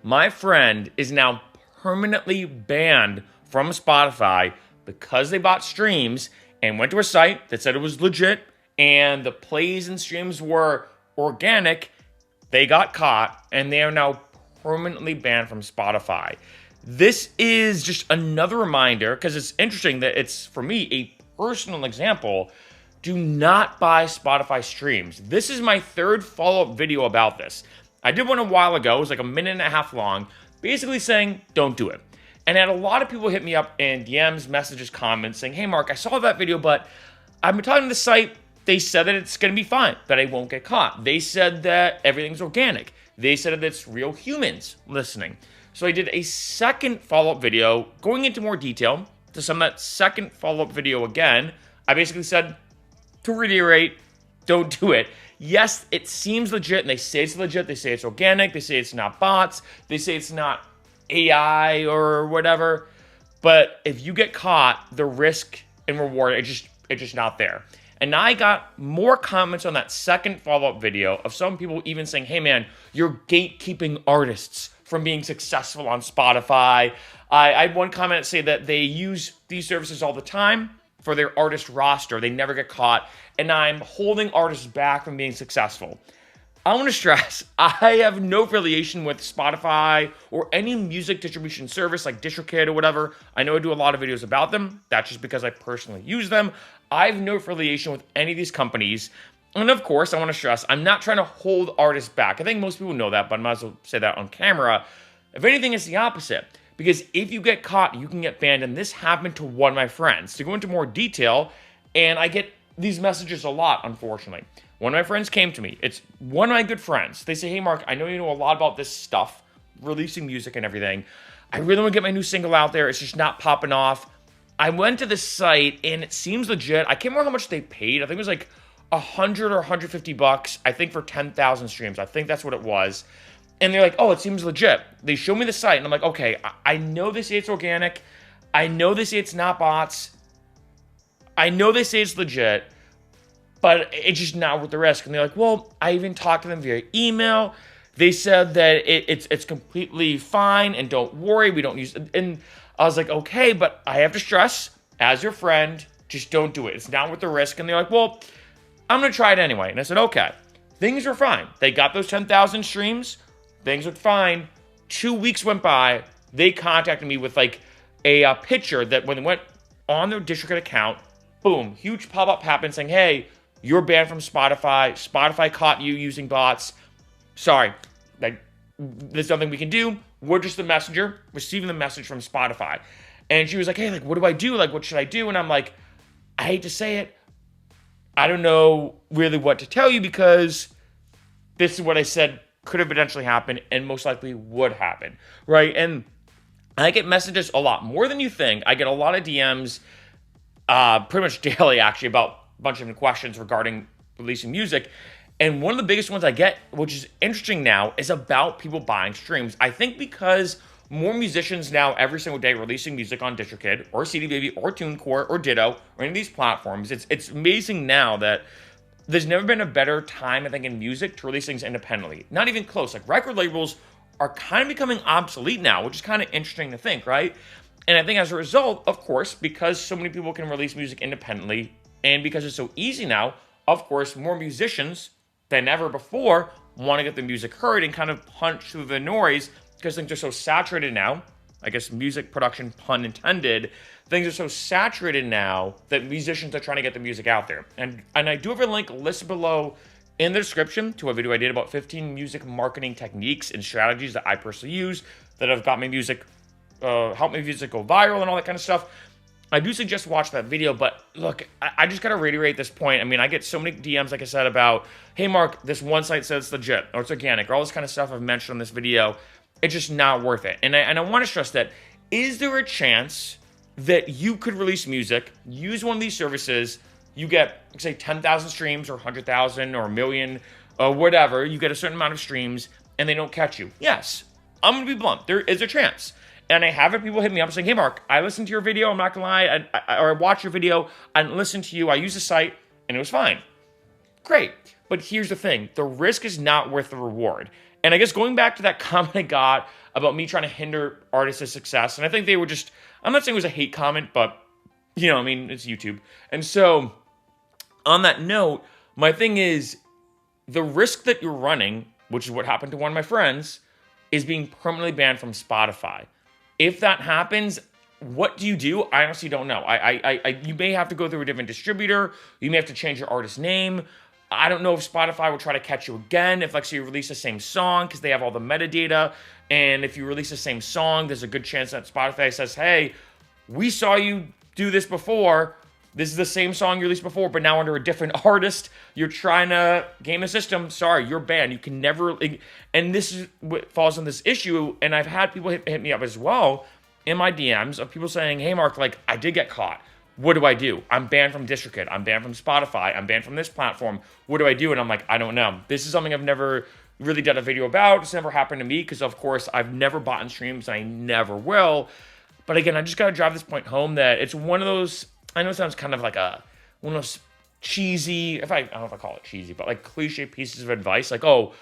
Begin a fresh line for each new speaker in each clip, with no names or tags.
My friend is now permanently banned from Spotify because they bought streams and went to a site that said it was legit and the plays and streams were organic. They got caught and they are now permanently banned from Spotify. This is just another reminder because it's interesting that it's, for me, a personal example. Do not buy Spotify streams. This is my third follow up video about this. I did one a while ago, it was like a minute and a half long, basically saying don't do it. And I had a lot of people hit me up in DMs, messages, comments saying, hey Mark, I saw that video, but I've been talking to the site. They said that it's going to be fine, that I won't get caught. They said that everything's organic. They said that it's real humans listening. So I did a second follow-up video going into more detail. To sum that second follow-up video again, I basically said, to reiterate, don't do it. Yes, it seems legit, and they say it's legit. They say it's organic. They say it's not bots. They say it's not AI or whatever. But if you get caught, the risk and reward, it's just not there. And I got more comments on that second follow-up video of some people even saying, hey man, you're gatekeeping artists from being successful on Spotify. I had one comment say that they use these services all the time for their artist roster. They never get caught. And I'm holding artists back from being successful. I want to stress, I have no affiliation with Spotify or any music distribution service like DistroKid or whatever. I know I do a lot of videos about them. That's just because I personally use them. I have no affiliation with any of these companies. And of course, I want to stress, I'm not trying to hold artists back. I think most people know that, but I might as well say that on camera. If anything, it's the opposite. Because if you get caught, you can get banned. And this happened to one of my friends. To go into more detail, and I get these messages a lot, unfortunately. One of my friends came to me. It's one of my good friends. They say, hey, Mark, I know you know a lot about this stuff, releasing music and everything. I really want to get my new single out there. It's just not popping off. I went to the site, and it seems legit. I can't remember how much they paid. I think it was like 100 or 150 bucks, I think, for 10,000 streams. I think that's what it was. And they're like, oh, it seems legit. They show me the site, and I'm like, okay, I know they say it's organic. I know they say it's not bots. I know they say it's legit, but it's just not worth the risk. And they're like, well, I even talked to them via email. They said that it's completely fine, and don't worry, we don't use it. And I was like, okay, but I have to stress, as your friend, just don't do it. It's not worth the risk. And they're like, well, I'm going to try it anyway. And I said, okay. Things are fine. They got those 10,000 streams. Things are fine. 2 weeks went by. They contacted me with like a picture that when they went on their DistroKid account, boom, huge pop-up happened saying, hey, you're banned from Spotify. Spotify caught you using bots. Sorry, like, there's nothing we can do. We're just the messenger receiving the message from Spotify. And she was like, hey, like, what do I do? Like, what should I do? And I'm like, I hate to say it. I don't know really what to tell you because this is what I said could have potentially happened and most likely would happen, right? And I get messages a lot, more than you think. I get a lot of DMs pretty much daily, actually, about a bunch of questions regarding releasing music. And one of the biggest ones I get, which is interesting now, is about people buying streams. I think because more musicians now every single day releasing music on DistroKid or CD Baby or TuneCore or Ditto or any of these platforms, it's amazing now that there's never been a better time, I think, in music to release things independently. Not even close. Like, record labels are kind of becoming obsolete now, which is kind of interesting to think, right? And I think as a result, of course, because so many people can release music independently and because it's so easy now, of course, more musicians than ever before want to get the music heard and kind of punch through the noise because things are so saturated now. I guess music production, pun intended. Things are so saturated now that musicians are trying to get the music out there. And I do have a link listed below in the description to a video I did about 15 music marketing techniques and strategies that I personally use that have got my music, helped my music go viral and all that kind of stuff. I do suggest watch that video, but look, I just gotta reiterate this point. I mean, I get so many DMs, like I said, about, hey Mark, this one site says it's legit or it's organic or all this kind of stuff I've mentioned on this video. It's just not worth it. And I want to stress that, is there a chance that you could release music, use one of these services, you get, say, 10,000 streams or 100,000 or a million or whatever, you get a certain amount of streams and they don't catch you? Yes, I'm going to be blunt. There is a chance. And I have people hit me up saying, hey, Mark, I listened to your video. I'm not going to lie. I watched your video. I listened to you. I used the site and it was fine. Great. But here's the thing. The risk is not worth the reward. And I guess going back to that comment I got about me trying to hinder artists' success. And I think they were just, I'm not saying it was a hate comment, but, I mean, it's YouTube. And so, on that note, my thing is, the risk that you're running, which is what happened to one of my friends, is being permanently banned from Spotify. If that happens, what do you do? I honestly don't know. You may have to go through a different distributor. You may have to change your artist name. I don't know if Spotify will try to catch you again if, like, say, you release the same song because they have all the metadata. And if you release the same song, there's a good chance that Spotify says, hey, we saw you do this before. This is the same song you released before, but now under a different artist. You're trying to game the system. Sorry, you're banned. You can never... And this is what falls on this issue. And I've had people hit me up as well in my DMs of people saying, hey, Mark, like, I did get caught. What do I do? I'm banned from DistroKid. I'm banned from Spotify. I'm banned from this platform. What do I do? And I'm like, I don't know. This is something I've never really done a video about. It's never happened to me because, of course, I've never bought in streams and I never will. But again, I just got to drive this point home that it's one of those, I know it sounds kind of like one of those cheesy, I don't know if I call it cheesy, but like cliche pieces of advice. Like, oh,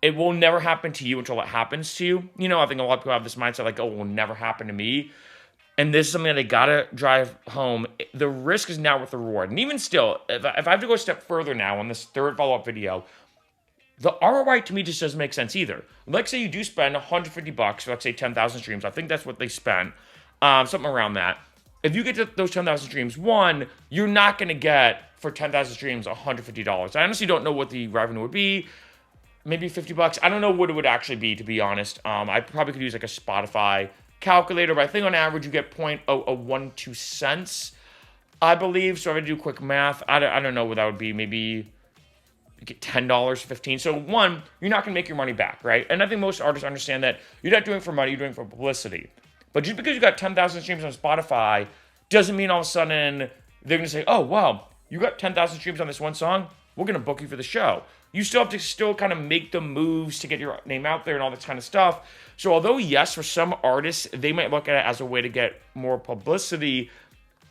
it will never happen to you until it happens to you. I think a lot of people have this mindset like, oh, it will never happen to me. And this is something that I gotta drive home. The risk is now worth the reward. And even still, if I have to go a step further now on this third follow-up video, the ROI to me just doesn't make sense either. Let's say you do spend $150 for, let's say, 10,000 streams. I think that's what they spent, something around that. If you get to those 10,000 streams, one, you're not gonna get for 10,000 streams $150. I honestly don't know what the revenue would be. Maybe $50. I don't know what it would actually be, to be honest. I probably could use like a Spotify calculator, but I think on average you get 0.0012 cents, I believe. So if I do quick math, I don't know what that would be. Maybe you get $10, $15. So one, you're not gonna make your money back, right? And I think most artists understand that you're not doing it for money, you're doing it for publicity. But just because you got 10,000 streams on Spotify doesn't mean all of a sudden they're gonna say, oh, wow, you got 10,000 streams on this one song, we're gonna book you for the show. You still have to kind of make the moves to get your name out there and all this kind of stuff. So although, yes, for some artists, they might look at it as a way to get more publicity,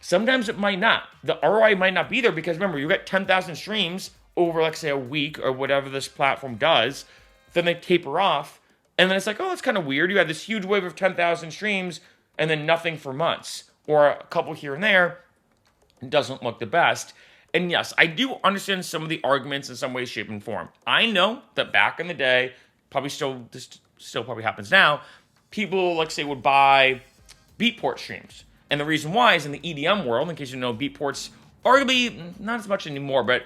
sometimes it might not. The ROI might not be there because, remember, you get 10,000 streams over, like, say, a week or whatever this platform does. Then they taper off. And then it's like, oh, that's kind of weird. You had this huge wave of 10,000 streams and then nothing for months. Or a couple here and there. It doesn't look the best. And yes, I do understand some of the arguments in some way, shape, and form. I know that back in the day, this still probably happens now, people, like, say, would buy Beatport streams. And the reason why is in the EDM world, in case you know, Beatport's arguably not as much anymore, but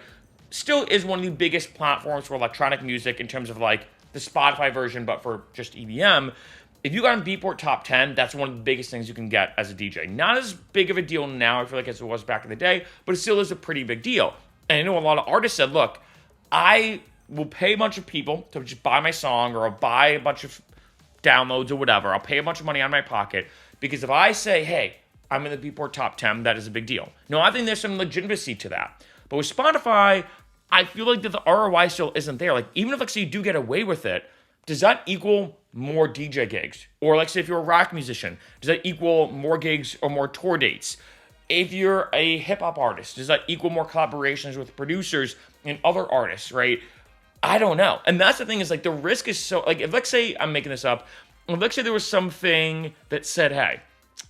still is one of the biggest platforms for electronic music in terms of, like, the Spotify version, but for just EDM. If you got on Beatport Top 10, that's one of the biggest things you can get as a DJ. Not as big of a deal now, I feel like, as it was back in the day, but it still is a pretty big deal. And I know a lot of artists said, look, I will pay a bunch of people to just buy my song, or I'll buy a bunch of downloads or whatever. I'll pay a bunch of money out of my pocket, because if I say, hey, I'm in the Beatport Top 10, that is a big deal. No, I think there's some legitimacy to that. But with Spotify, I feel like that the ROI still isn't there. Like, even if, like, say, you do get away with it, does that equal more DJ gigs? Or, like, say, if you're a rock musician, does that equal more gigs or more tour dates? If you're a hip-hop artist, does that equal more collaborations with producers and other artists, right? I don't know. And that's the thing, is, like, the risk is so... Like, if, let's say, I'm making this up, if, let's say there was something that said, hey,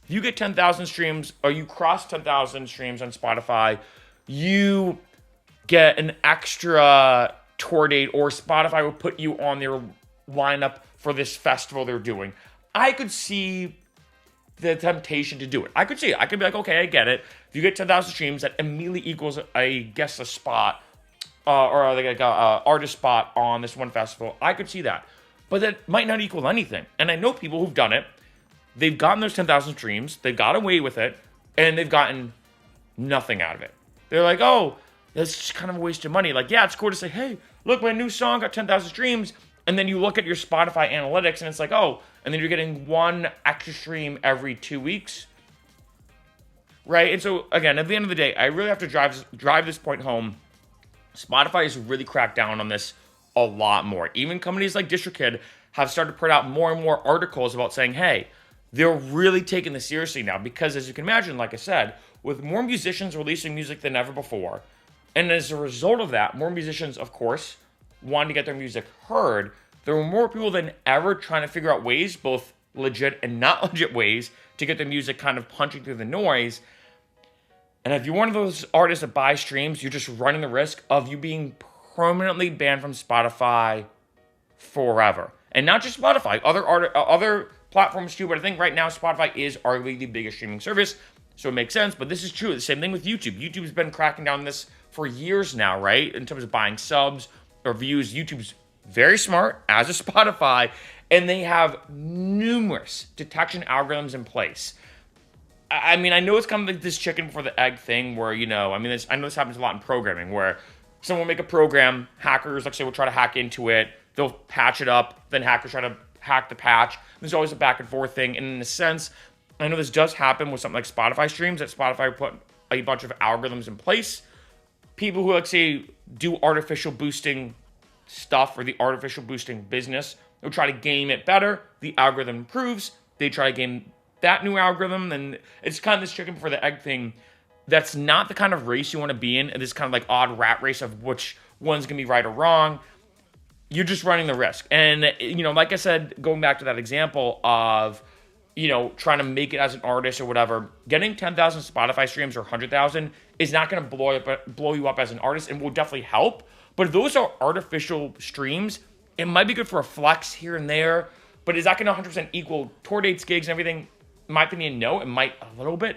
if you get 10,000 streams, or you cross 10,000 streams on Spotify, you get an extra tour date, or Spotify will put you on their lineup for this festival they're doing. I could see the temptation to do it. I could see it. I could be like, okay, I get it. If you get 10,000 streams, that immediately equals, I guess, a spot, or like a artist spot on this one festival. I could see that. But that might not equal anything. And I know people who've done it. They've gotten those 10,000 streams. They've got away with it. And they've gotten nothing out of it. They're like, oh, that's just kind of a waste of money. Like, yeah, it's cool to say, hey, look, my new song got 10,000 streams. And then you look at your Spotify analytics and it's like, oh, and then you're getting one extra stream every 2 weeks. Right? And so, again, at the end of the day, I really have to drive this point home. Spotify has really cracked down on this a lot more. Even companies like DistroKid have started to put out more and more articles about saying, hey, they're really taking this seriously now. Because as you can imagine, like I said, with more musicians releasing music than ever before, and as a result of that, more musicians, of course, wanting to get their music heard, there were more people than ever trying to figure out ways, both legit and not legit ways, to get the music kind of punching through the noise. And if you're one of those artists that buy streams, you're just running the risk of you being permanently banned from Spotify forever. And not just Spotify, other platforms too, but I think right now Spotify is arguably the biggest streaming service, so it makes sense. But this is true. The same thing with YouTube. YouTube's been cracking down on this for years now, right? In terms of buying subs or views, YouTube's very smart, as is Spotify, and they have numerous detection algorithms in place. I mean, I know it's kind of like this chicken before the egg thing where, I know this happens a lot in programming where someone will make a program, hackers, like say, will try to hack into it, they'll patch it up, then hackers try to hack the patch. There's always a back and forth thing. And in a sense, I know this does happen with something like Spotify streams, that Spotify put a bunch of algorithms in place. People who, like, say, do artificial boosting stuff or the artificial boosting business, they'll try to game it better. The algorithm improves. They try to game that new algorithm. And it's kind of this chicken before the egg thing. That's not the kind of race you want to be in. This kind of like odd rat race of which one's going to be right or wrong. You're just running the risk. And, like I said, going back to that example of, trying to make it as an artist or whatever, getting 10,000 Spotify streams or 100,000 is not going to blow you up as an artist and will definitely help. But if those are artificial streams, it might be good for a flex here and there. But is that going to 100% equal tour dates, gigs, and everything? In my opinion, no. It might a little bit.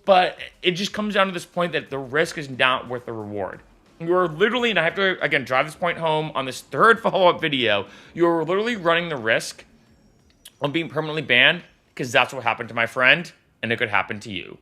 But it just comes down to this point that the risk is not worth the reward. You're literally, and I have to, again, drive this point home on this third follow-up video, you're literally running the risk of being permanently banned because that's what happened to my friend, and it could happen to you.